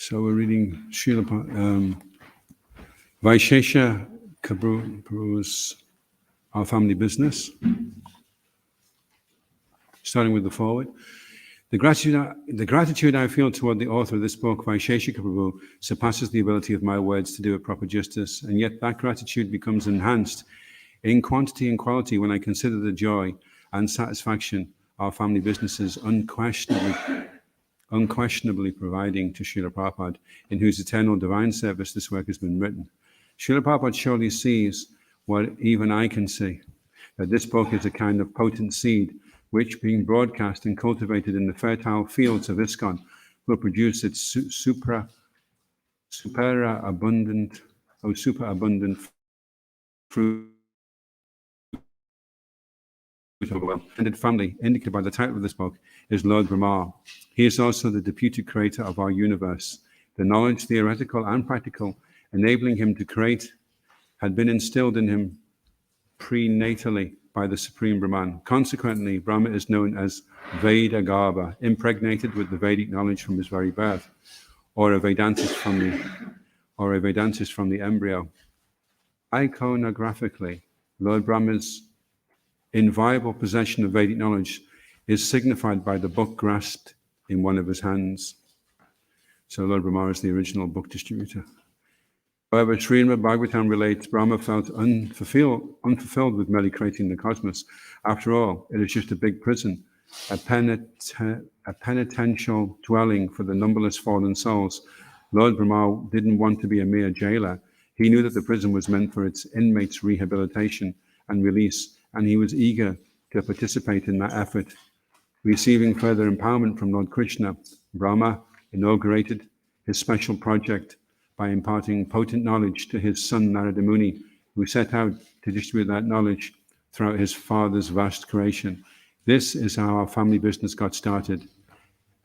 So we're reading Srila Vaishesha Prabhu's Our Family Business, starting with the foreword. The gratitude I feel toward the author of this book, Vaishesha Prabhu, surpasses the ability of my words to do it proper justice, and yet that gratitude becomes enhanced in quantity and quality when I consider the joy and satisfaction our family businesses unquestionably providing to Srila Prabhupada, in whose eternal divine service this work has been written. Srila Prabhupada surely sees what even I can see, that this book is a kind of potent seed which, being broadcast and cultivated in the fertile fields of ISKCON, will produce its super abundant fruit. And family, indicated by the title of this book, is Lord Brahma. He is also the deputed creator of our universe. The knowledge, theoretical and practical, enabling him to create, had been instilled in him prenatally by the Supreme Brahman. Consequently, Brahma is known as Veda Garbha, impregnated with the Vedic knowledge from his very birth, or a Vedantist from the embryo. Iconographically, Lord Brahma's inviolable possession of Vedic knowledge is signified by the book grasped in one of his hands. So Lord Brahma is the original book distributor. However, Srimad Bhagavatam relates Brahma felt unfulfilled with merely creating the cosmos. After all, it is just a big prison, a penitential dwelling for the numberless fallen souls. Lord Brahma didn't want to be a mere jailer. He knew that the prison was meant for its inmates' rehabilitation and release, and he was eager to participate in that effort. Receiving further empowerment from Lord Krishna, Brahma inaugurated his special project by imparting potent knowledge to his son Narada Muni, who set out to distribute that knowledge throughout his father's vast creation. This is how our family business got started,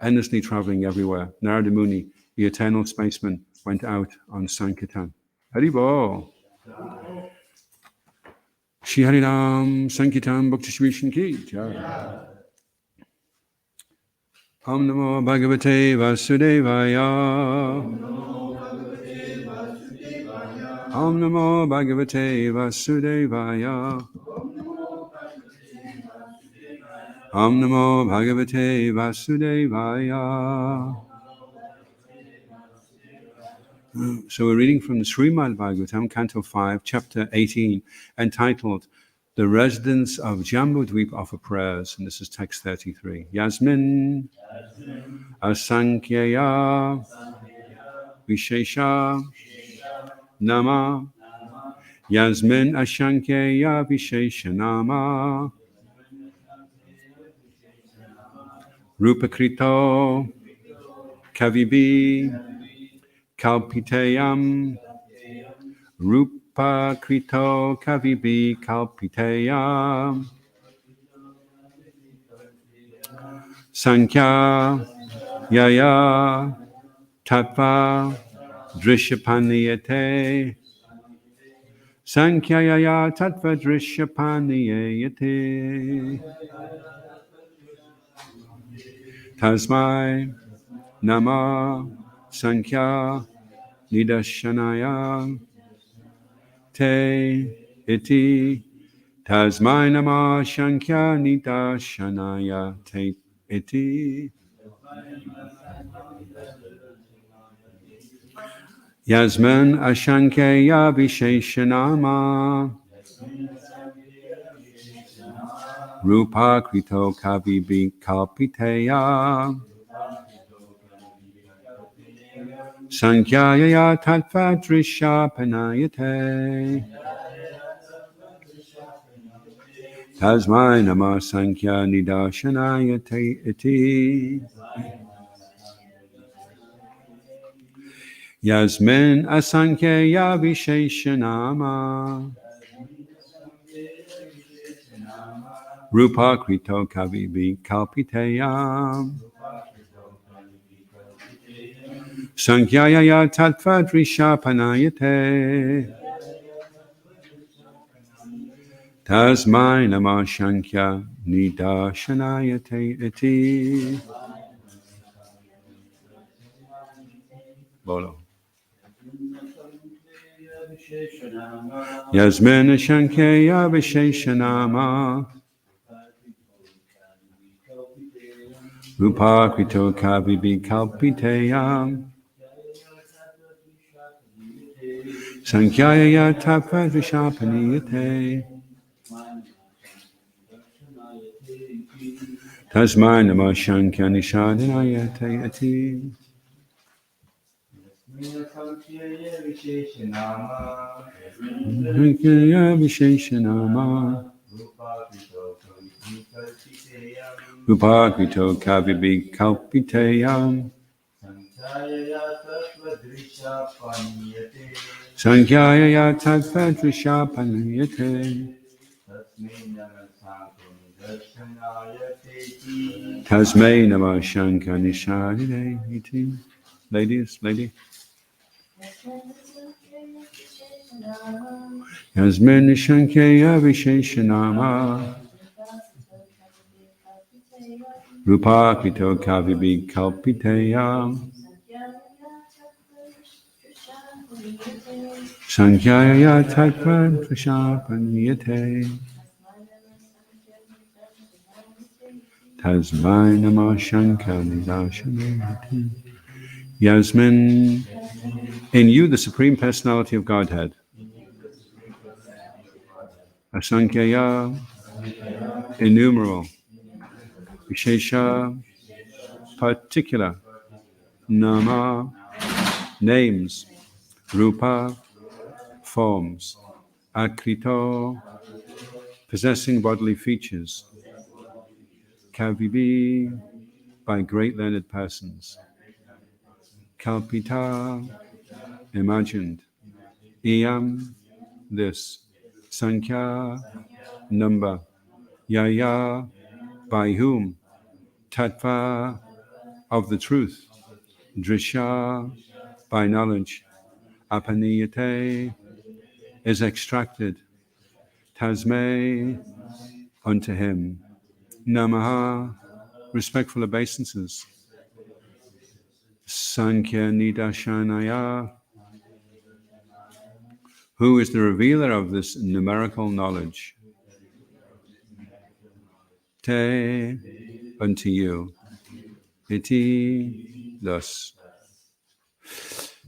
endlessly traveling everywhere. Narada Muni, the eternal spaceman, went out on Sankirtan. Haribol! Shri Hariram Sankirtan Book Distribution Ki Jai. Om Namo Bhagavate Vasudevaya. Om Namo Bhagavate Vasudevaya. Om Namo Bhagavate Vasudevaya. So we're reading from the Srimad Bhagavatam, Canto 5, Chapter 18, entitled The Residents of Jambudvip Offer Prayers, and this is text 33. Yasmin Asankhya Vishesha Nama Yasmin Asankhya Vishesha Nama Rupakrito Kavibi Kalpitayam Rupakrito Kavibi Kalpitayam Sankhya Yaya Tattva Drishapaniyate Sankhya Tattva Drishapaniyate Tasmai Nama Sankhya Nidashanaya Te Iti Tasmai Nama Sankhya Nidashanaya Te Iti Yasman Ashankeya Visheshanama Rupa Krito Kavibi Kalpiteya Sankhya Tattva Drishapanayate Tasmai Nama Sankhya Nidashanaya Te Iti Yasmin Asankheya Visheshanama Rupa Krito Kavibi Kalpiteya Sankhya Tattva Drishapanayate Tasmai Nama Sankhya Nidashanaya Te Iti Bolo Yasmin Ashankheya Visheshanama Rupa Krito Kavibi Kalpiteya Sankhya Tattva Drishapanayate Tasmai Nama Sankhya Nidashanaya Te Iti Sankhya Visheshanama Rupa Krito Kavibi Kalpiteya Sankhya Tattva Drishapanayate Tasmai Nama Sankhya Nidashanaya Iti Ladies, lady. Yasmin Sankhya Visheshanama Rupa Krito Kavibi Kalpiteya Sankhya Tattva Drishapanayate Tasmai Nama Sankhya Nidashanaya Iti Yasmin, in you the Supreme Personality of Godhead, Asankhya, innumerable, Vishesha, particular, Nama, names, Rupa, forms, Akrito, possessing bodily features, Kavivi, by great learned persons, Kalpita, imagined, Iyam, this, Sankhya, number, Yaya, by whom, Tattva, of the truth, Drisha, by knowledge, Apaniyate, is extracted, Tasmai, unto him, Namaha, respectful obeisances, Sankhya Nidashanaya, who is the revealer of this numerical knowledge, Te, unto you, Iti, thus.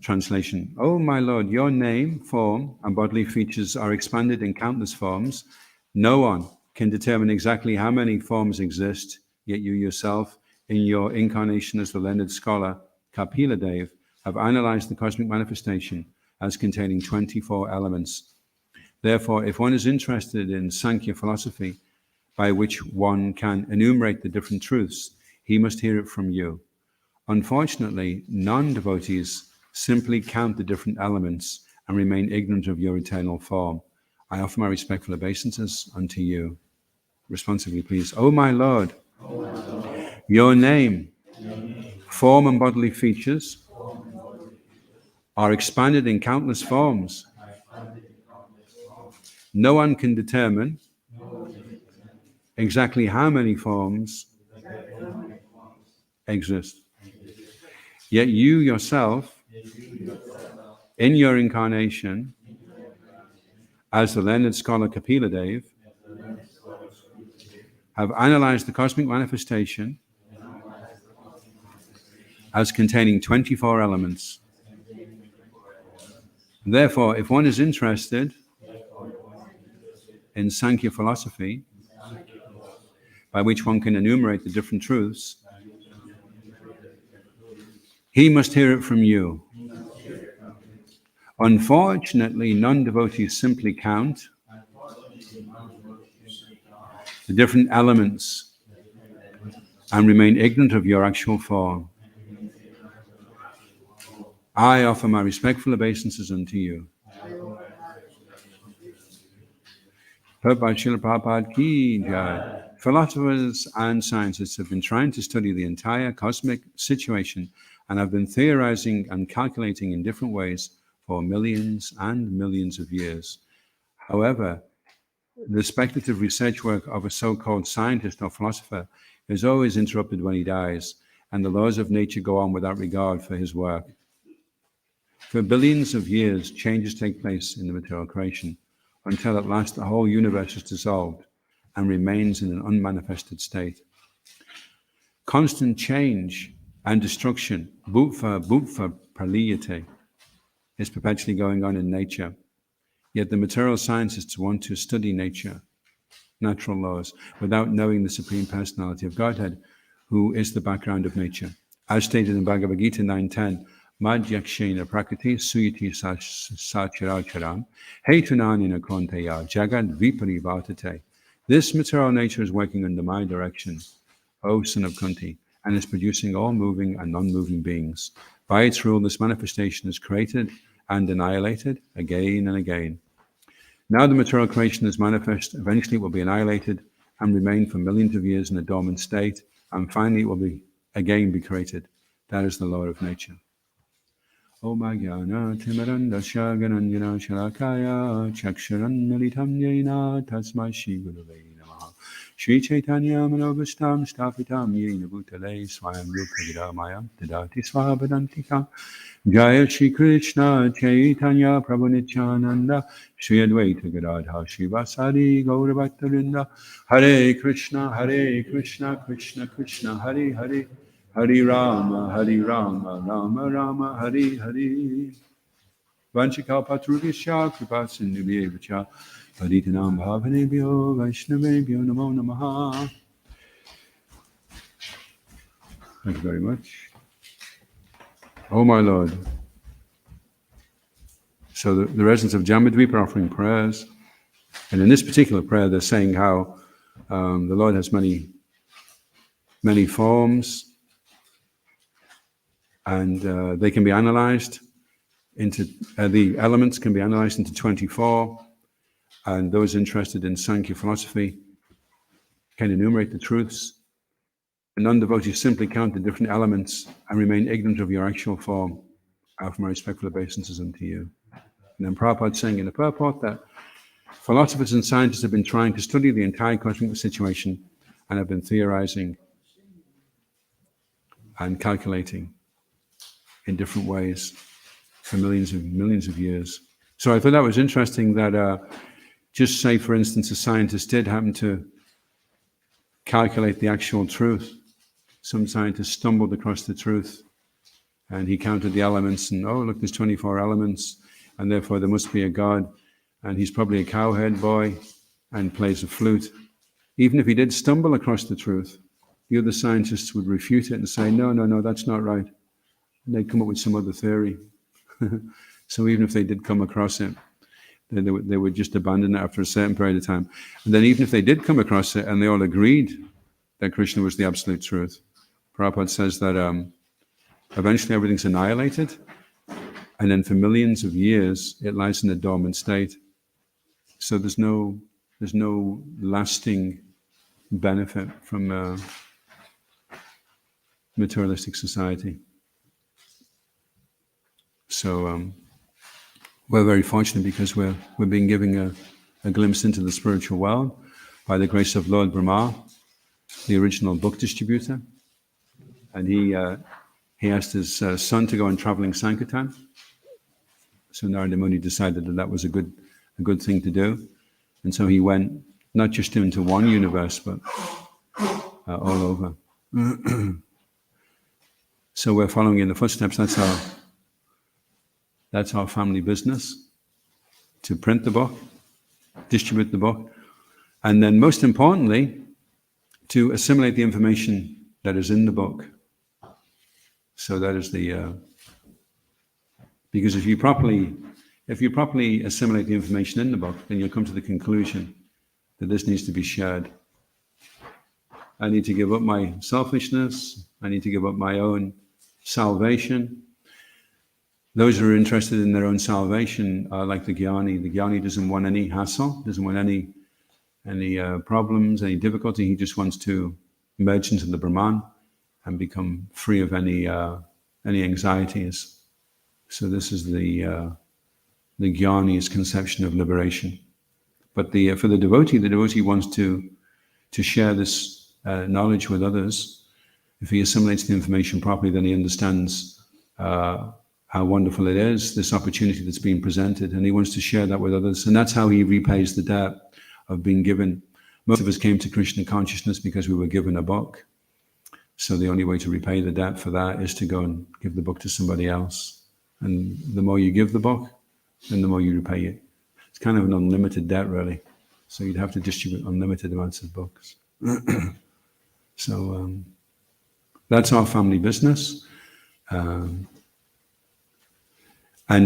Translation. O my Lord, your name, form, and bodily features are expanded in countless forms. No one can determine exactly how many forms exist, yet you yourself, in your incarnation as the learned scholar, Kapila Dev, have analyzed the cosmic manifestation as containing 24 elements. Therefore, if one is interested in Sankhya philosophy, by which one can enumerate the different truths, he must hear it from you. Unfortunately, non-devotees simply count the different elements and remain ignorant of your eternal form. I offer my respectful obeisances unto you. Responsively, please. O my Lord, your name, form and bodily features are expanded in countless forms. No one can determine exactly how many forms exist. Yet you yourself, in your incarnation, as the learned scholar Kapila Dev, have analyzed the cosmic manifestation as containing 24 elements. Therefore, if one is interested in Sankhya philosophy, by which one can enumerate the different truths, he must hear it from you. Unfortunately, non-devotees simply count the different elements and remain ignorant of your actual form. I offer my respectful obeisances unto you. Prabhupada, Srila Prabhupada ki jai. Philosophers and scientists have been trying to study the entire cosmic situation and have been theorizing and calculating in different ways for millions and millions of years. However, the speculative research work of a so-called scientist or philosopher is always interrupted when he dies, and the laws of nature go on without regard for his work. For billions of years, changes take place in the material creation, until at last the whole universe is dissolved and remains in an unmanifested state. Constant change and destruction, bhutva praliyate, is perpetually going on in nature. Yet the material scientists want to study nature, natural laws, without knowing the Supreme Personality of Godhead, who is the background of nature. As stated in Bhagavad Gita 9.10, Madhyakshena prakriti suyati sacharacharam hetunanina konteya jagad viparivartate. This material nature is working under my direction, O son of Kunti, and is producing all moving and non-moving beings. By its rule, this manifestation is created and annihilated again and again. Now the material creation is manifest, eventually it will be annihilated and remain for millions of years in a dormant state, and finally it will again be created. That is the law of nature. Om Jnana Timirandasya Gananjana Shalakaya Chaksharan Militam Yena Tasmai Shri Gurave Namaha Shri Chaitanya Manobhustam Sthapitam Yena Bhutale Swayam Rupa Maya Dadati Swahabadantika Jaya Shri Krishna Chaitanya Prabhu Nityananda Shri Advaita Gadadha Shri Vasari Gaurabhaktarinda Hare Krishna Krishna Krishna Hare Hare Hare Rama, Rama Rama, Hare Hare. Vanchikalpatrubhishya kripasindhubhyevacha Paditanam bhavanebhyo Vaishnavebhyo namo namaha. Thank you very much. Oh my Lord. So the residents of Jambudvipa are offering prayers. And in this particular prayer, they're saying how the Lord has many forms, and they can be analyzed into, the elements can be analyzed into 24, and those interested in Sankhya philosophy can enumerate the truths. And non-devotees simply count the different elements and remain ignorant of your actual form. I offer my respectful obeisances unto you. And then Prabhupada saying in the purport that philosophers and scientists have been trying to study the entire cosmic situation and have been theorizing and calculating in different ways for millions of years. So I thought that was interesting that just say, for instance, a scientist did happen to calculate the actual truth. Some scientist stumbled across the truth and he counted the elements and, oh, look, there's 24 elements and therefore there must be a God, and he's probably a cowherd boy and plays a flute. Even if he did stumble across the truth, the other scientists would refute it and say, no, that's not right. And they'd come up with some other theory. So even if they did come across it, they would just abandon it after a certain period of time. And then even if they did come across it and they all agreed that Krishna was the absolute truth, Prabhupada says that eventually everything's annihilated, and then for millions of years it lies in a dormant state. So there's no lasting benefit from materialistic society. So we're very fortunate because we're being given a glimpse into the spiritual world by the grace of Lord Brahma, the original book distributor. And he asked his son to go on traveling Sankirtan. So Narada Muni decided that was a good thing to do. And so he went not just into one universe, but all over. So we're following in the footsteps. That's our family business, to print the book, distribute the book, and then most importantly, to assimilate the information that is in the book. So that is because if you properly assimilate the information in the book, then you'll come to the conclusion that this needs to be shared. I need to give up my selfishness. I need to give up my own salvation. Those who are interested in their own salvation are like the Jnani. The Jnani doesn't want any hassle, doesn't want any problems, any difficulty. He just wants to merge into the Brahman and become free of any anxieties. So this is the Jnani's conception of liberation. But for the devotee wants to share this knowledge with others. If he assimilates the information properly, then he understands how wonderful it is, this opportunity that's being presented, and he wants to share that with others. And that's how he repays the debt of being given. Most of us came to Krishna consciousness because we were given a book. So the only way to repay the debt for that is to go and give the book to somebody else. And the more you give the book, then the more you repay it. It's kind of an unlimited debt, really. So you'd have to distribute unlimited amounts of books. So that's our family business. And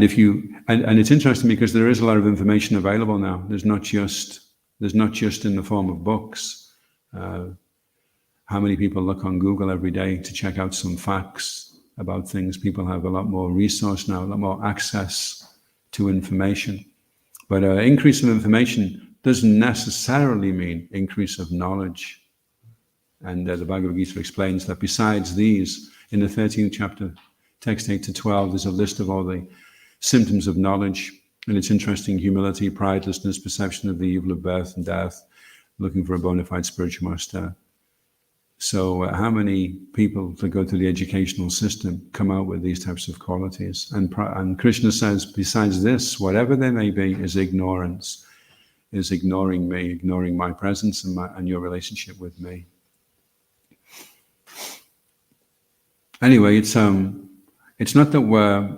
it's interesting because there is a lot of information available now. There's not just in the form of books. How many people look on Google every day to check out some facts about things? People have a lot more resource now, a lot more access to information. But increase of information doesn't necessarily mean increase of knowledge. And the Bhagavad Gita explains that besides these, in the 13th chapter, text 8 to 12, there's a list of all the symptoms of knowledge. And it's interesting: humility, pridelessness, perception of the evil of birth and death, looking for a bona fide spiritual master. So how many people that go through the educational system come out with these types of qualities? And Krishna says, besides this, whatever there may be, is ignorance, is ignoring me, ignoring my presence and your relationship with me. Anyway, it's not that we're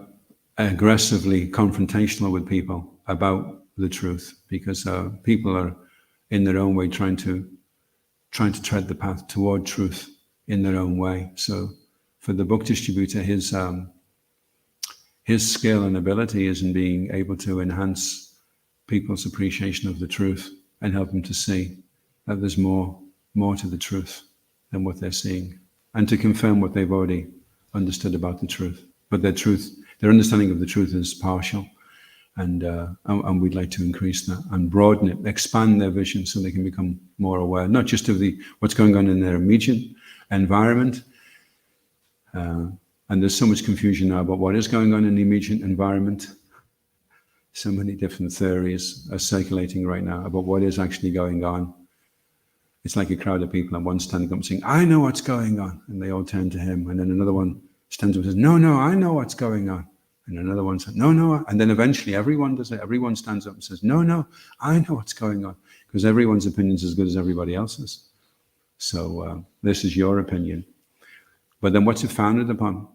aggressively confrontational with people about the truth, because people are in their own way trying to tread the path toward truth in their own way. So for the book distributor, his skill and ability is in being able to enhance people's appreciation of the truth and help them to see that there's more to the truth than what they're seeing, and to confirm what they've already understood about the truth. But their understanding of the truth is partial, and we'd like to increase that and broaden it, expand their vision so they can become more aware, not just of what's going on in their immediate environment. And there's so much confusion now about what is going on in the immediate environment. So many different theories are circulating right now about what is actually going on. It's like a crowd of people, and one standing up and saying, "I know what's going on," and they all turn to him, and then another one stands up and says, "No, I know what's going on." And another one says, "No," and then eventually everyone does it. Everyone stands up and says, "No, I know what's going on," because everyone's opinion is as good as everybody else's. So this is your opinion. But then what's it founded upon?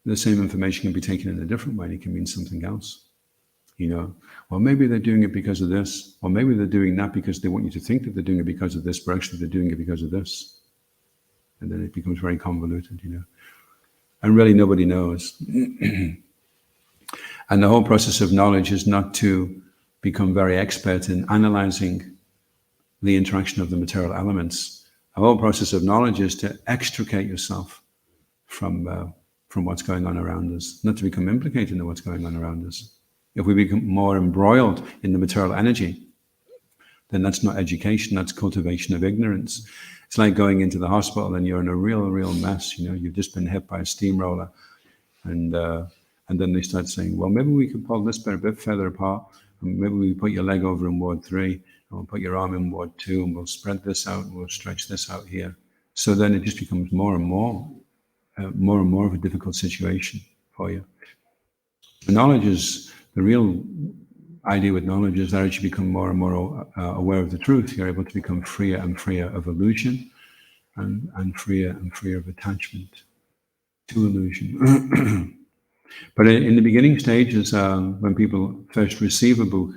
The same information can be taken in a different way, and it can mean something else. Well, maybe they're doing it because of this, or maybe they're doing that because they want you to think that they're doing it because of this, but actually they're doing it because of this. And then it becomes very convoluted, And really nobody knows. And the whole process of knowledge is not to become very expert in analyzing the interaction of the material elements. The whole process of knowledge is to extricate yourself from what's going on around us, not to become implicated in what's going on around us. If we become more embroiled in the material energy, then that's not education, that's cultivation of ignorance. It's like going into the hospital and you're in a real mess. You've just been hit by a steamroller, and then they start saying, well, maybe we could pull this bit a bit further apart, and maybe we put your leg over in ward 3, and we'll put your arm in ward 2, and we'll spread this out, and we'll stretch this out here. So then it just becomes more and more of a difficult situation for you. Knowledge is the real idea with knowledge is that as you become more and more aware of the truth, you're able to become freer and freer of illusion, and freer and freer of attachment to illusion. But in the beginning stages, when people first receive a book,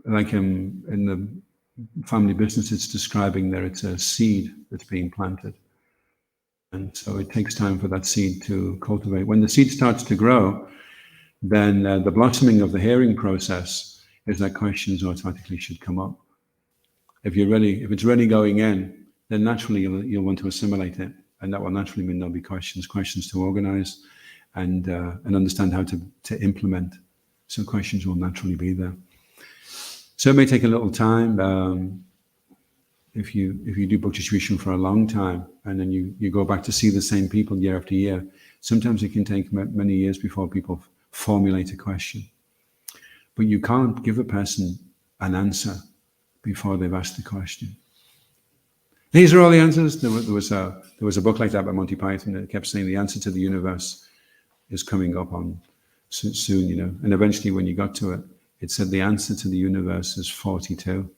like in the family business, it's describing that it's a seed that's being planted. And so it takes time for that seed to cultivate. When the seed starts to grow, then the blossoming of the hearing process is that questions automatically should come up. If it's ready going in, then naturally you'll want to assimilate it. And that will naturally mean there'll be questions to organize and understand how to implement. So questions will naturally be there. So it may take a little time. If you do book distribution for a long time, and then you go back to see the same people year after year, sometimes it can take many years before people formulate a question. But you can't give a person an answer before they've asked the question. These are all the answers. There was a book like that by Monty Python that kept saying the answer to the universe is coming up on soon, And eventually when you got to it, it said the answer to the universe is 42.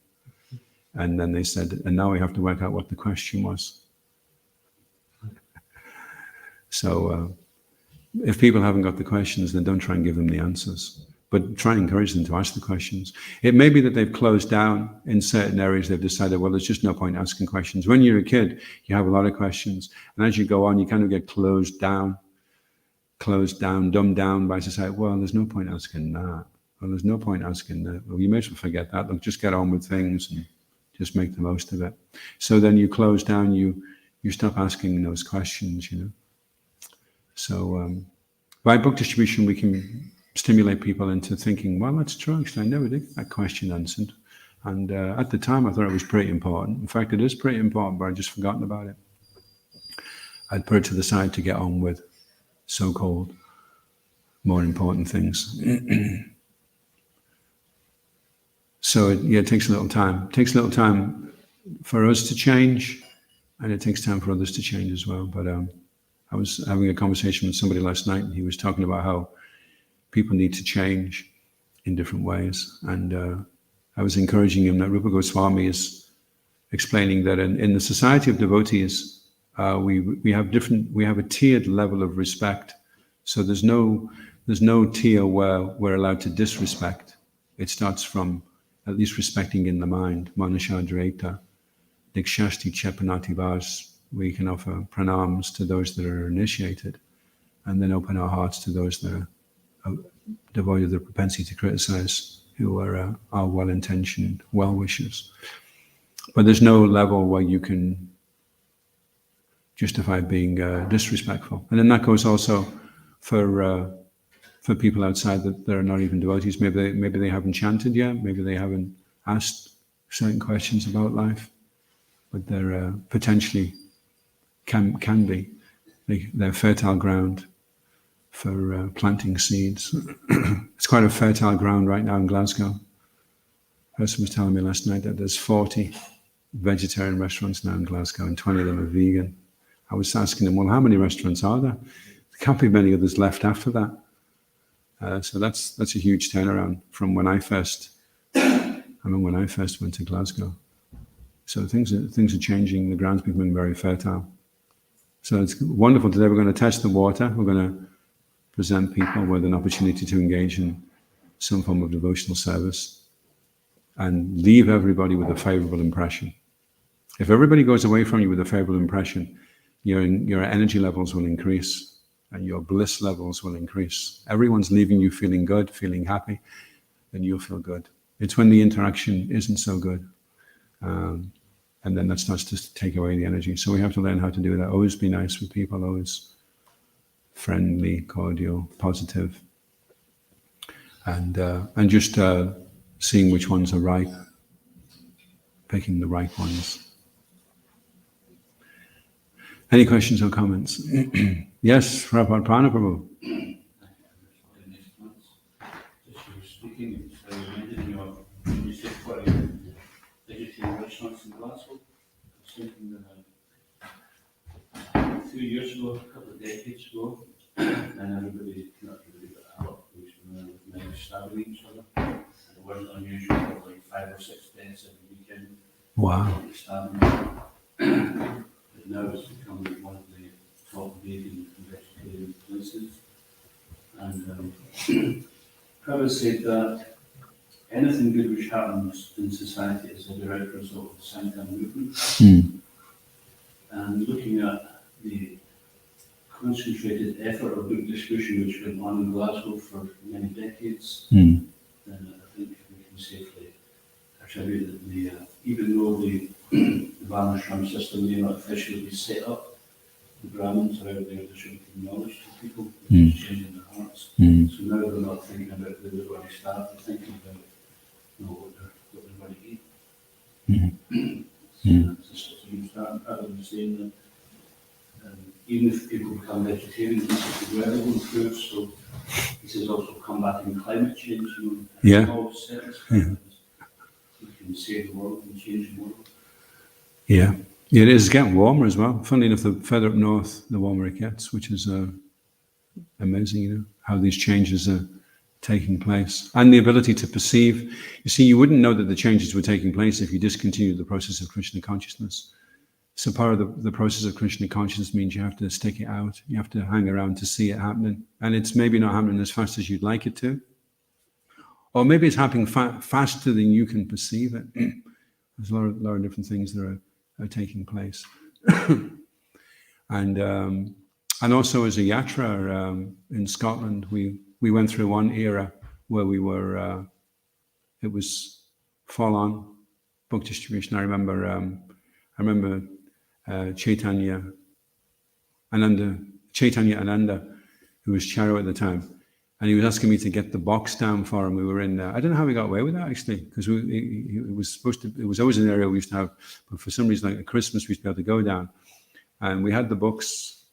And then they said, and now we have to work out what the question was. So if people haven't got the questions, then don't try and give them the answers. But try and encourage them to ask the questions. It may be that they've closed down in certain areas. They've decided, well, there's just no point asking questions. When you're a kid, you have a lot of questions. And as you go on, you kind of get closed down, dumbed down by society. Well, there's no point asking that. Well, there's no point asking that. Well, you may as well forget that. Look, just get on with things and just make the most of it. So then you close down, you stop asking those questions, So by book distribution, we can stimulate people into thinking, well, that's true, actually, I never did get that question answered. And at the time, I thought it was pretty important. In fact, it is pretty important, but I'd just forgotten about it. I'd put it to the side to get on with so-called more important things. So it takes a little time. It takes a little time for us to change, and it takes time for others to change as well. But I was having a conversation with somebody last night, and he was talking about how people need to change in different ways. And I was encouraging him that Rupa Goswami is explaining that in the society of devotees, we have a tiered level of respect. So there's no tier where we're allowed to disrespect. It starts from at least respecting in the mind. Manasha Dreta, Dikshasti Chepanati Vas. We can offer pranams to those that are initiated, and then open our hearts to those that are devoid of the propensity to criticize, who are well-intentioned well-wishers. But there's no level where you can justify being disrespectful. And then that goes also for people outside that are not even devotees. Maybe they haven't chanted yet, maybe they haven't asked certain questions about life, but they're potentially can be. They're fertile ground for planting seeds. It's quite a fertile ground right now in Glasgow. A person was telling me last night that there's 40 vegetarian restaurants now in Glasgow, and 20 of them are vegan. I was asking them, well, how many restaurants are there? There can't be many others left after that. So that's a huge turnaround from when I first went to Glasgow. So things are changing. The ground's becoming very fertile. So it's wonderful. Today we're going to test the water. We're going to present people with an opportunity to engage in some form of devotional service and leave everybody with a favorable impression. If everybody goes away from you with a favorable impression, your energy levels will increase and your bliss levels will increase. Everyone's leaving you feeling good, feeling happy, then you'll feel good. It's when the interaction isn't so good. And then that starts to take away the energy. So we have to learn how to do that. Always be nice with people, always friendly, cordial, positive. and just seeing which ones are right, picking the right ones. Any questions or comments? Yes, Prabhupada Pranaprabhu. Speaking, so when you said what vegetarian restaurants in Glasgow, I was thinking that a few years ago, a couple of decades ago, and everybody, not everybody, but a lot of people were stabbing each other. And it wasn't unusual, like 5 or 6 deaths every weekend. Wow. Stabbing. But now it's become one of the top vegan and vegetarian places. And Prabhupada said that anything good which happens in society is a direct result of the Sankar movement. And looking at the concentrated effort of book distribution which went on in Glasgow for many decades, then I think we can safely attribute that even though the Varnashram system may not officially be set up, the Brahmins are out there distributing knowledge to people, which is changing their hearts. So now they're not thinking about who they're going to start, they're thinking about what they're going to eat. So that's you start rather than saying that even if people become vegetarian, this is wearable fruits, so this is also combating climate change, small steps. We can save the world and change the world. Yeah. It is getting warmer as well. Funnily enough, the further up north, the warmer it gets, which is amazing, how these changes are taking place. And the ability to perceive. You see, you wouldn't know that the changes were taking place if you discontinued the process of Krishna consciousness. So part of the process of Krishna consciousness means you have to stick it out. You have to hang around to see it happening. And it's maybe not happening as fast as you'd like it to. Or maybe it's happening faster than you can perceive it. There's a lot of different things that are taking place. And also as a yatra in Scotland, we went through one era where we were, it was full on book distribution. I remember Chaitanya Ananda, who was Charo at the time, and he was asking me to get the box down for him. We were in, I don't know how we got away with that actually, because it was always an area we used to have, but for some reason, like at Christmas, we used to be able to go down. And we had the books,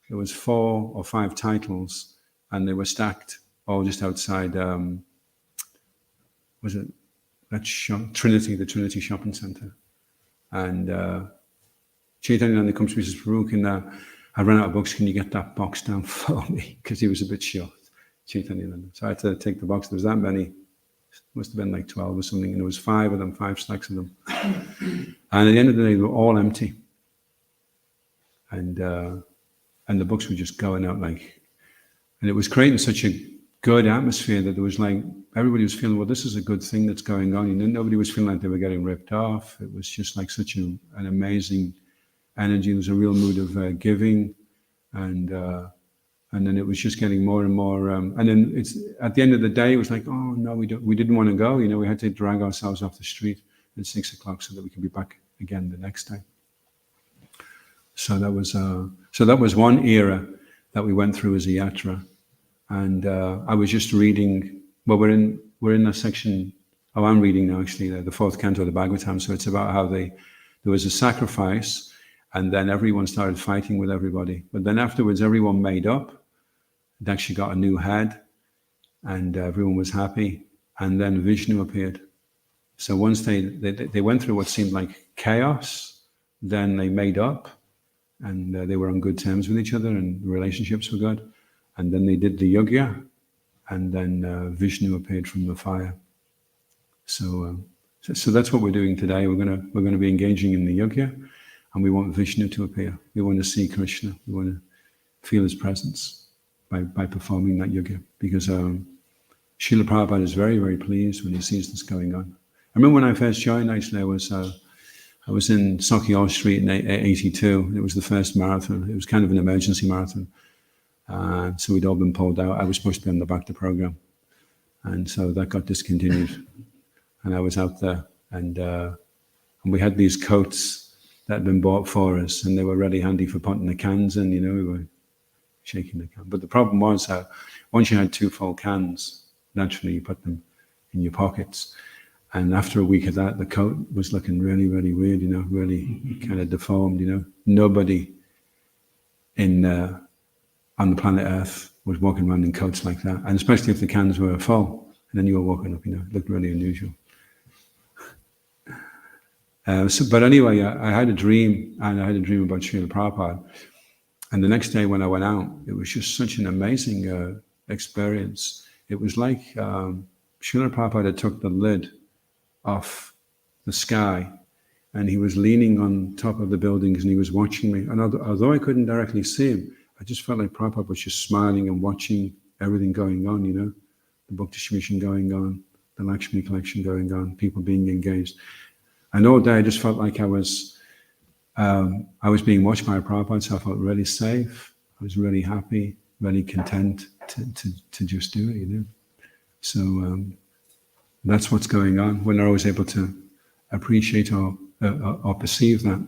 it was 4 or 5 titles, and they were stacked all just outside, was it that shop, the Trinity Shopping Centre. And Chaitanya Ananda comes to me and says, Farooq, I ran out of books, can you get that box down for me? Because he was a bit short. Chaitanya Ananda. So I had to take the box. There was that many, must have been like 12 or something, and there was 5 of them, 5 stacks of them. And at the end of the day, they were all empty. And the books were just going out like, and it was creating such a good atmosphere that there was like, everybody was feeling, well, this is a good thing that's going on. Nobody was feeling like they were getting ripped off. It was just like such an amazing energy. There was a real mood of giving, and then it was just getting more and more. And then it's at the end of the day, it was like, oh no, we didn't want to go. We had to drag ourselves off the street at 6 o'clock so that we could be back again the next day. So that was one era that we went through as a yatra. And I was just reading. Well, we're in a section. Oh, I'm reading now actually the 4th canto of the Bhagavatam. So it's about how there was a sacrifice, and then everyone started fighting with everybody. But then afterwards, everyone made up. They actually got a new head, and everyone was happy. And then Vishnu appeared. So once they went through what seemed like chaos, then they made up, and they were on good terms with each other, and the relationships were good. And then they did the yajna, and then Vishnu appeared from the fire. So that's what we're doing today. We're gonna be engaging in the yajna, and we want Vishnu to appear. We want to see Krishna. We want to feel his presence by performing that yajna, because Srila Prabhupada is very, very pleased when he sees this going on. I remember when I first joined, actually, I was in Sauchiehall Street in 82. It was the first marathon. It was kind of an emergency marathon. So we'd all been pulled out. I was supposed to be on the Bhakta program. And so that got discontinued. And I was out there, and we had these coats that had been bought for us, and they were ready handy for putting the cans in, we were shaking the can. But the problem was once you had 2 full cans, naturally you put them in your pockets. And after a week of that, the coat was looking really, really weird, really kind of deformed, Nobody in on the planet Earth was walking around in coats like that. And especially if the cans were full, and then you were walking up, it looked really unusual. But anyway, I had a dream, and I had a dream about Srila Prabhupada. And the next day when I went out, it was just such an amazing experience. It was like Srila Prabhupada took the lid off the sky, and he was leaning on top of the buildings, and he was watching me. And although I couldn't directly see him, I just felt like Prabhupada was just smiling and watching everything going on, the book distribution going on, the Lakshmi collection going on, people being engaged. And all day I just felt like I was being watched by Prabhupada, so I felt really safe. I was really happy, really content to just do it, So that's what's going on when I was able to appreciate or perceive that.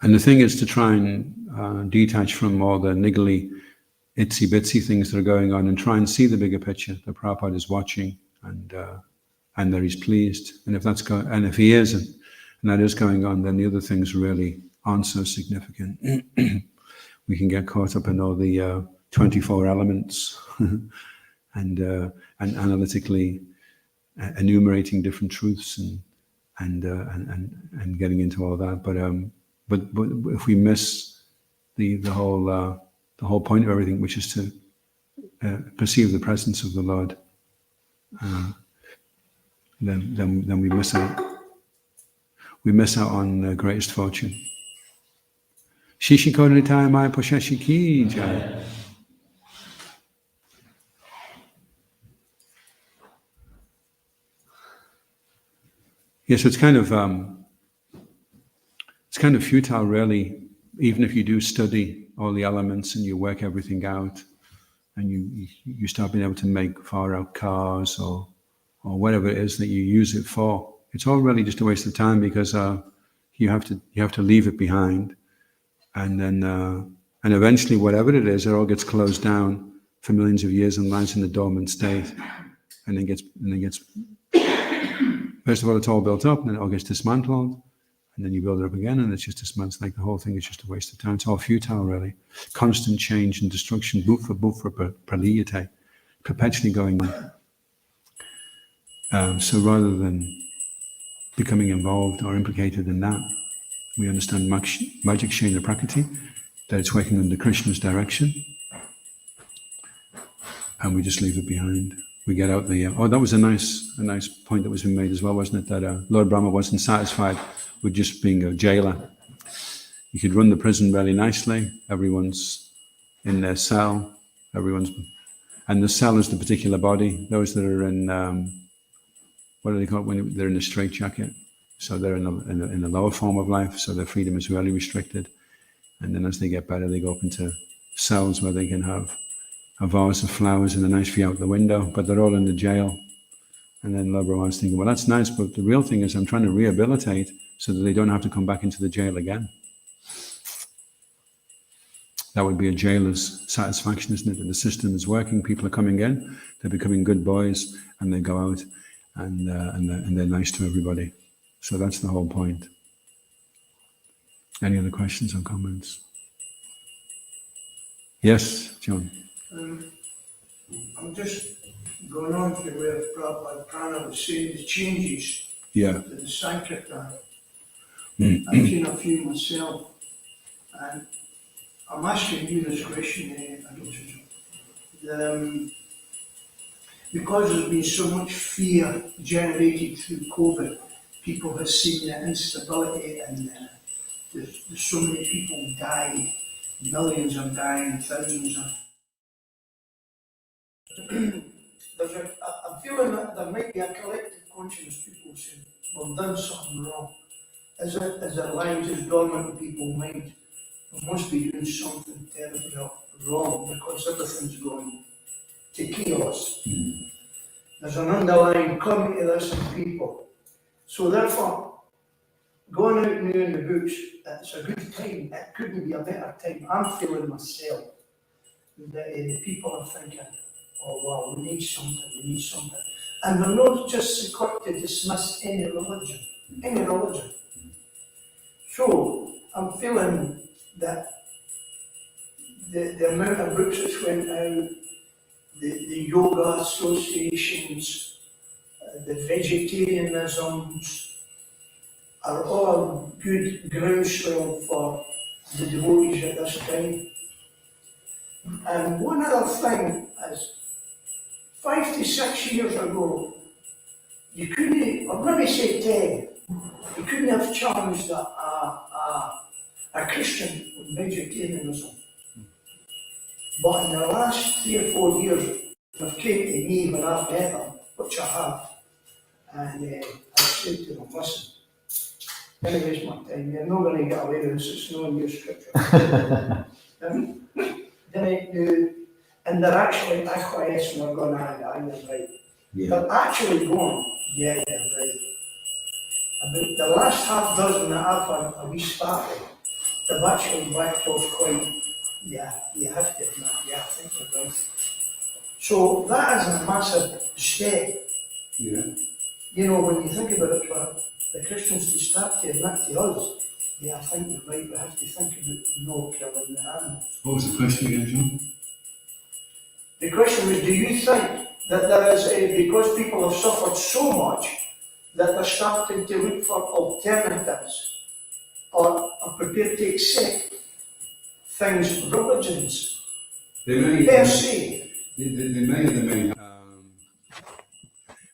And the thing is to try and detach from all the niggly, itsy bitsy things that are going on, and try and see the bigger picture. That Prabhupada is watching, and that he's pleased. And if he isn't, and that is going on, then the other things really aren't so significant. We can get caught up in all the 24 elements and analytically enumerating different truths and getting into all that. But if we miss the whole point of everything, which is to perceive the presence of the Lord, then we miss out. We miss out on the greatest fortune. Shishi Kodanitai Maya Poshashi Ki Jai. Yes, it's kind of futile, really. Even if you do study all the elements and you work everything out, and you start being able to make far out cars or whatever it is that you use it for, it's all really just a waste of time, because you have to leave it behind, and then and eventually whatever it is, it all gets closed down for millions of years and lies in a dormant state, and then gets first of all it's all built up, and then it all gets dismantled, and then you build it up again, and it's just dismantled. Like the whole thing is just a waste of time. It's all futile, really. Constant change and destruction, buffa praliyate, perpetually going on. So rather than becoming involved or implicated in that, we understand Magic Shena Prakriti, that it's working under Krishna's direction, and we just leave it behind. We get out the... that was a nice point that was being made as well, wasn't it? That Lord Brahma wasn't satisfied with just being a jailer. You could run the prison really nicely. Everyone's in their cell. And the cell is the particular body. Those that are in... what do they call it when they're in a straitjacket? So they're in the lower form of life, so their freedom is really restricted. And then as they get better, they go up into cells where they can have a vase of flowers and a nice view out the window, but they're all in the jail. And then Lord Brahma was thinking, well, that's nice, but the real thing is I'm trying to rehabilitate so that they don't have to come back into the jail again. That would be a jailer's satisfaction, isn't it? That the system is working, people are coming in, they're becoming good boys, and they go out and they're nice to everybody. So that's the whole point. Any other questions or comments? Yes, John. I'm just going on to where Prabhupada Prana was saying the changes Yeah. to the Sankirtan. I've seen a few myself, and I'm asking you this question, Adhoksaja. Because there's been so much fear generated through COVID, people have seen the instability, and there's so many people died, millions are dying, thousands are. I'm feeling that there might be a collective conscience, people saying, we've done something wrong. As it lies as dormant in people's mind, we must be doing something terribly wrong because everything's going to chaos. There's an underlying coming to this in people. So therefore, going out now in the books, it's a good time. It couldn't be a better time. I'm feeling myself that the people are thinking, oh wow, we need something, we need something. And they're not just so quick to dismiss any religion, any religion. So I'm feeling that the amount of books that went out, the yoga associations, the vegetarianisms are all good groundswell for the devotees at this time. And one other thing is, 5 to 6 years ago, you couldn't, or maybe say 10, you couldn't have challenged a Christian with vegetarianism. But in the last 3 or 4 years, they've came to me when I've met them, which I have, and I've said to them, listen, don't waste my time, you're not going to get away with this, it's not in your scripture. And they're actually acquiescing, they're going, I'm right. Yeah. They're actually going, yeah, they're right. About the last half dozen that I've had a wee spat with, they've actually backed off quite, yeah, you have to admit, yeah, I think they're right. So that is a massive step. Yeah. You know, when you think about it, for the Christians to start to admit to us, yeah, I think you're right, we have to think about not killing the animals. What was the question again, John? The question was, do you think that there is because people have suffered so much, that they're starting to look for alternatives or are prepared to accept things, religions, They may, per se? they may.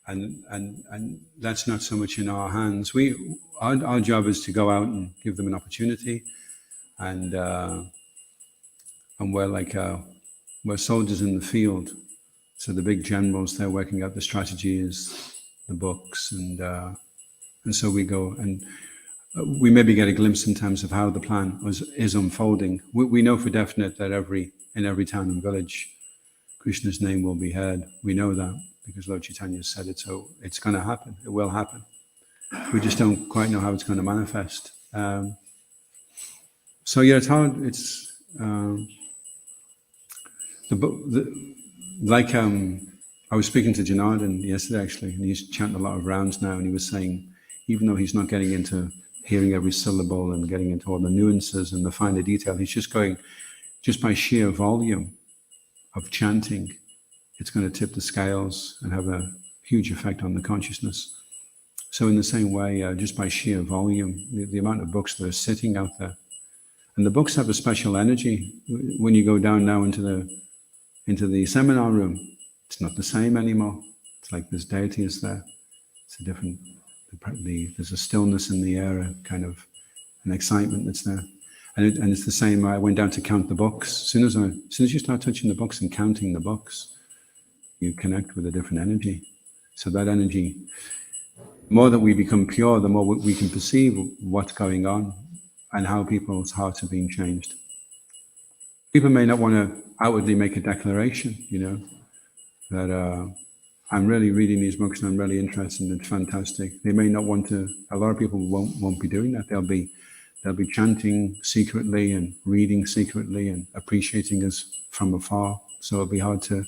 And that's not so much in our hands. Our job is to go out and give them an opportunity, and we're soldiers in the field. So the big generals, they're working out the strategies, the books, and so we go, and we maybe get a glimpse in terms of how the plan is unfolding. We know for definite that in every town and village, Krishna's name will be heard. We know that because Lord Chaitanya said it, so it's going to happen. It will happen. We just don't quite know how it's going to manifest. So yeah, it's hard. It's I was speaking to Janardhan yesterday actually, and he's chanting a lot of rounds now, and he was saying, even though he's not getting into hearing every syllable and getting into all the nuances and the finer detail, he's just going, just by sheer volume of chanting, it's going to tip the scales and have a huge effect on the consciousness. So in the same way, just by sheer volume, the amount of books that are sitting out there, and the books have a special energy. When you go down now into the seminar room, it's not the same anymore. It's like this deity is there. It's a different, there's a stillness in the air, a kind of an excitement that's there. And it's the same, I went down to count the books. As soon as you start touching the books and counting the books, you connect with a different energy. So that energy, the more that we become pure, the more we can perceive what's going on and how people's hearts are being changed. People may not want to outwardly make a declaration, that I'm really reading these books and I'm really interested and it's fantastic. They may not want to, a lot of people won't be doing that. They'll be chanting secretly and reading secretly and appreciating us from afar. So it'll be hard to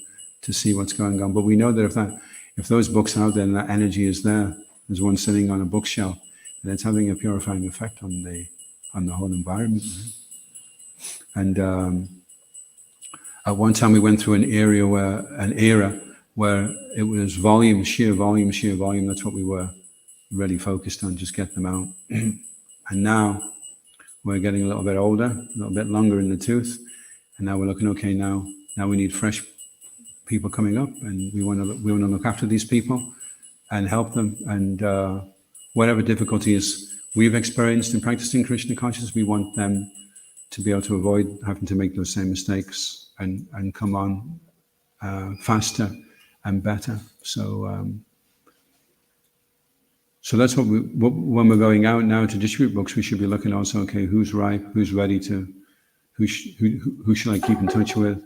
see what's going on. But we know that if those books are out there and that energy is there, there's one sitting on a bookshelf, then it's having a purifying effect on the whole environment. And at one time we went through an era where it was volume, sheer volume. That's what we were really focused on, just get them out. And now we're getting a little bit older, a little bit longer in the tooth, and now we're looking, okay, now we need fresh people coming up, and we want to look after these people and help them. And whatever difficulties we've experienced in practicing Krishna consciousness, we want them to be able to avoid having to make those same mistakes and come on faster and better. So that's what when we're going out now to distribute books, we should be looking also, okay, who's ripe, who's ready to, who should I keep in touch with,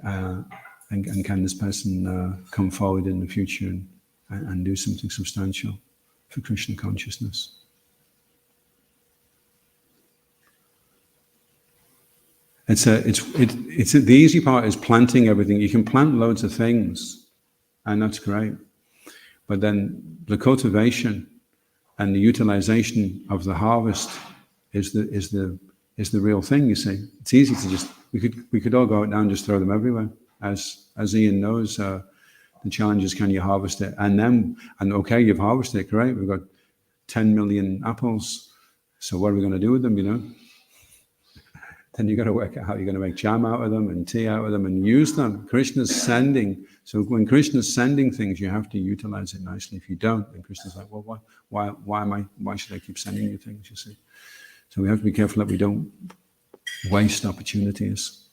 and can this person come forward in the future and do something substantial for Krishna consciousness. The easy part is planting everything. You can plant loads of things, and that's great. But then the cultivation and the utilization of the harvest is the real thing. You see, it's easy to just we could all go out now and just throw them everywhere. As Ian knows, the challenge is, can you harvest it? And okay, you've harvested it, great. We've got 10 million apples. So what are we going to do with them? You know. Then you've got to work out how you're going to make jam out of them and tea out of them and use them. Krishna's sending. So when Krishna's sending things, you have to utilize it nicely. If you don't, then Krishna's like, well, why should I keep sending you things, you see? So we have to be careful that we don't waste opportunities.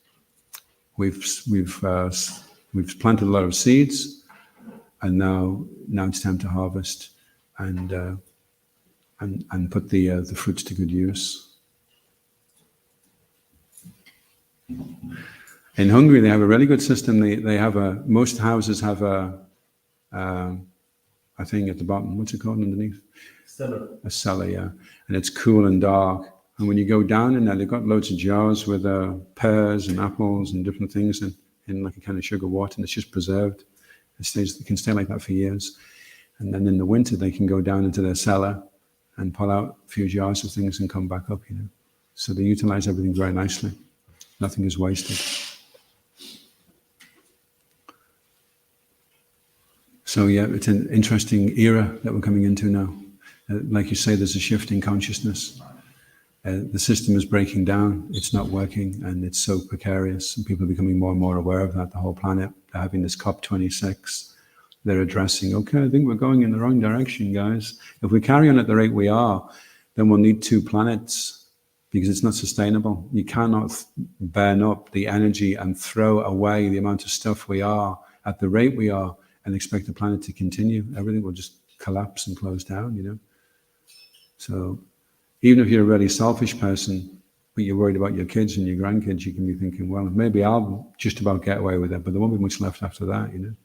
We've planted a lot of seeds, and now it's time to harvest and put the fruits to good use. In Hungary, they have a really good system. They have most houses have a thing at the bottom. What's it called underneath? Cellar. A cellar, yeah. And it's cool and dark. And when you go down in there, they've got loads of jars with pears and apples and different things in like a kind of sugar water, and it's just preserved. It can stay like that for years. And then in the winter, they can go down into their cellar and pull out a few jars of things and come back up, you know. So they utilize everything very nicely. Nothing is wasted. So yeah, it's an interesting era that we're coming into now. Like you say, there's a shift in consciousness. The system is breaking down. It's not working, and it's so precarious. And people are becoming more and more aware of that. The whole planet, they're having this COP26. They're addressing, okay, I think we're going in the wrong direction, guys. If we carry on at the rate we are, then we'll need 2 planets. Because it's not sustainable. You cannot burn up the energy and throw away the amount of stuff we are at the rate we are and expect the planet to continue. Everything will just collapse and close down, you know. So even if you're a really selfish person, but you're worried about your kids and your grandkids, you can be thinking, well, maybe I'll just about get away with it, but there won't be much left after that, you know.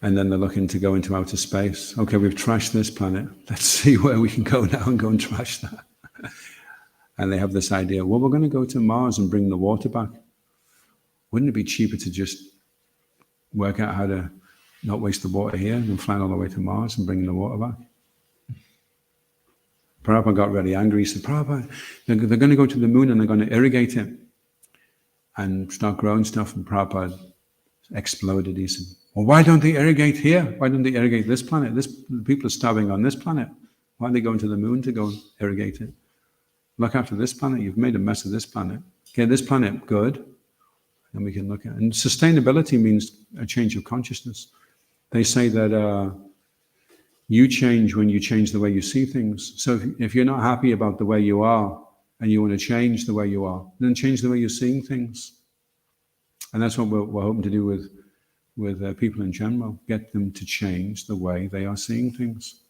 And then they're looking to go into outer space. Okay, we've trashed this planet. Let's see where we can go now and go and trash that. And they have this idea, well, we're going to go to Mars and bring the water back. Wouldn't it be cheaper to just work out how to not waste the water here and fly all the way to Mars and bring the water back? Prabhupada got really angry. He said, Prabhupada, they're going to go to the moon and they're going to irrigate it and start growing stuff. And Prabhupada exploded. He said, well, why don't they irrigate here? Why don't they irrigate this planet? People are starving on this planet. Why are they going to the moon to go and irrigate it? Look after this planet. You've made a mess of this planet. Get this planet good, and we can look at it. And sustainability means a change of consciousness. They say that you change when you change the way you see things. So if you're not happy about the way you are and you want to change the way you are, then change the way you're seeing things. And that's what we're hoping to do with people in general, get them to change the way they are seeing things.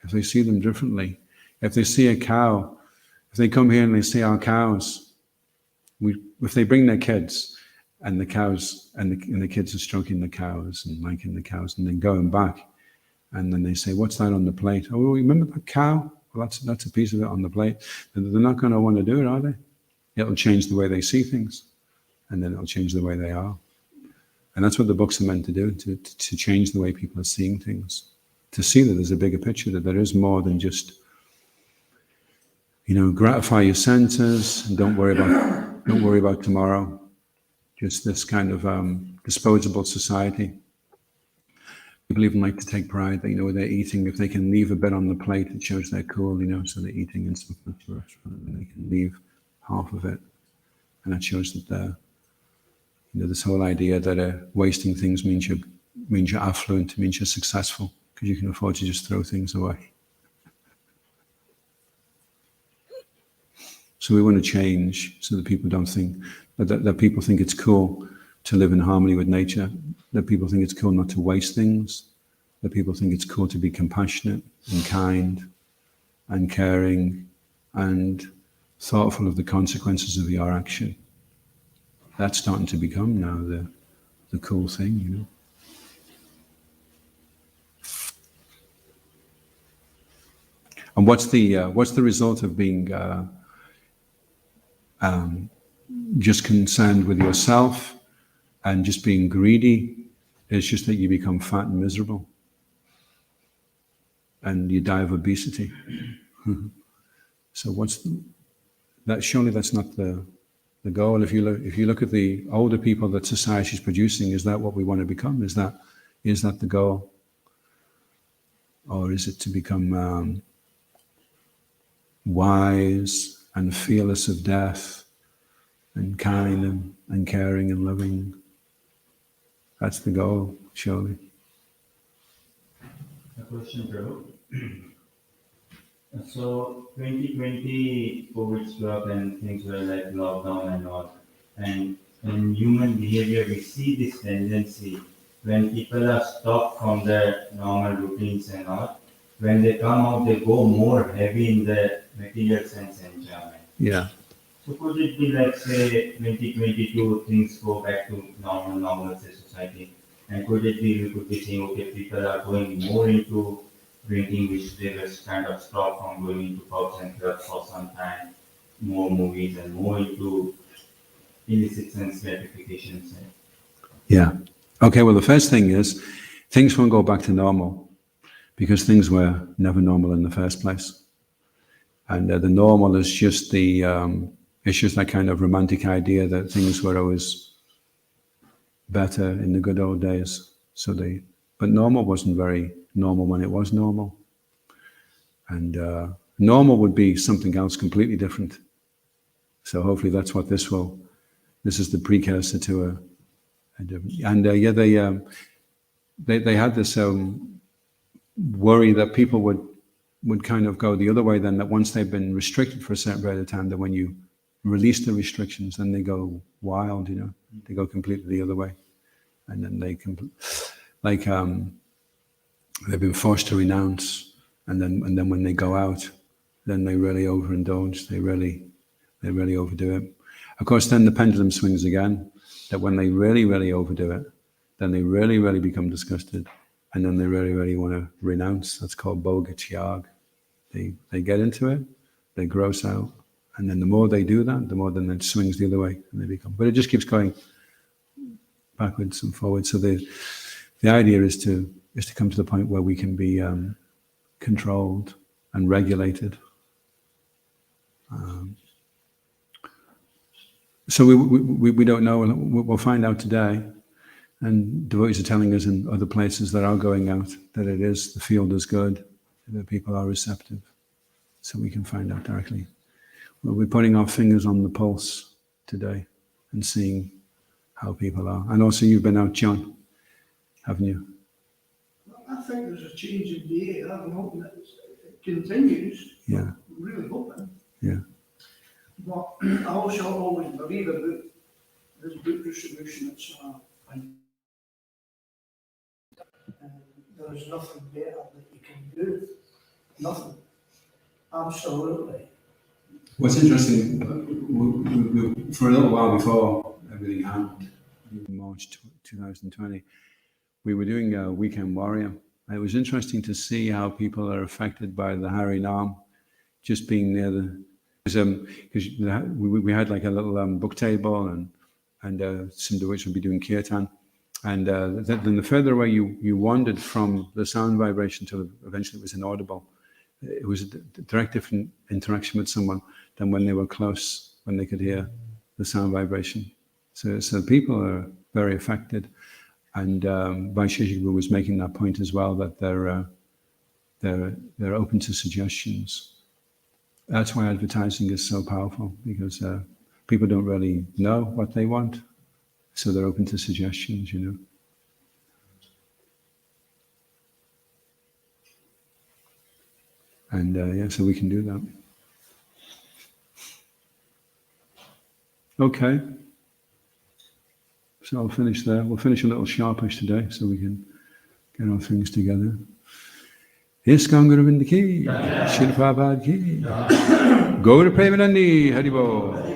If they see them differently, if they see a cow, if they come here and they see our cows, if they bring their kids and the cows and the kids are stroking the cows and liking the cows and then going back, and then they say, what's that on the plate? Oh, remember that cow? Well, that's a piece of it on the plate. They're not going to want to do it, are they? It'll change the way they see things, and then it'll change the way they are. And that's what the books are meant to do, to change the way people are seeing things, to see that there's a bigger picture, that there is more than just, gratify your senses and don't worry about tomorrow. Just this kind of disposable society. People even like to take pride that, when they're eating, if they can leave a bit on the plate, it shows they're cool, so they're eating in some restaurant and they can leave half of it. And that shows that they're, this whole idea that wasting things means you're affluent, means you're successful, because you can afford to just throw things away. So we want to change so that people don't think, that people think it's cool to live in harmony with nature, that people think it's cool not to waste things, that people think it's cool to be compassionate and kind and caring and thoughtful of the consequences of your action. That's starting to become now the cool thing, And what's the result of being just concerned with yourself and just being greedy? It's just that you become fat and miserable, and you die of obesity. So that? Surely that's not the goal. If you look at the older people that society is producing, is that what we want to become? Is that the goal, or is it to become wise and fearless of death, and kind and caring and loving? That's the goal, surely. A question, Prabhu. So 2020 COVID struck and things were like lockdown and all. And in human behavior, we see this tendency when people are stopped from their normal routines and all. When they come out, they go more heavy in the material sense enjoyment. Yeah. So could it be like, say, 2022, things go back to normal say, society? And could it be, we could be saying, okay, people are going more into drinking, which they were kind of stopped from going into pubs and clubs for some time, more movies and more into illicit sense gratification. Yeah. Okay, well, the first thing is, things won't go back to normal because things were never normal in the first place. And the normal is just it's just that kind of romantic idea that things were always better in the good old days. But normal wasn't very normal when it was normal. And normal would be something else completely different. So hopefully that's what this is the precursor to they had this worry that people would kind of go the other way then, that once they've been restricted for a certain period of time, that when you release the restrictions, then they go wild, they go completely the other way. And then they've been forced to renounce, and then when they go out, then they really overindulge, they really overdo it. Of course, then the pendulum swings again, that when they really, really overdo it, then they really, really become disgusted, and then they really, really want to renounce. That's called boga tyag. They get into it, they gross out, and then the more they do that, the more then it swings the other way, and they become. But it just keeps going backwards and forwards. So the idea is to come to the point where we can be controlled and regulated. So we don't know. We'll find out today. And devotees are telling us in other places that are going out that the field is good, that people are receptive. So we can find out directly. We'll be putting our fingers on the pulse today and seeing how people are. And also you've been out, John, haven't you? I think there's a change in the air. I'm hoping that it continues. Yeah. I'm really hoping. Yeah. But I also always believe about this book distribution. There is nothing better that you can do. Nothing. Absolutely. What's interesting, for a little while before everything happened, in March 2020, we were doing a Weekend Warrior. It was interesting to see how people are affected by the Hari Nam, just being near because we had like a little book table and some devotees would be doing kirtan. And then the further away you wandered from the sound vibration till eventually it was inaudible, it was a direct different interaction with someone than when they were close, when they could hear the sound vibration. So people are very affected. And Vaisheshika was making that point as well, that they're open to suggestions. That's why advertising is so powerful, because people don't really know what they want, so they're open to suggestions, And so we can do that. Okay. So I'll finish there. We'll finish a little sharpish today so we can get our things together. ISKCON Govinda ki, Srila Prabhupada ki, Gaura Premanandi, Haribol.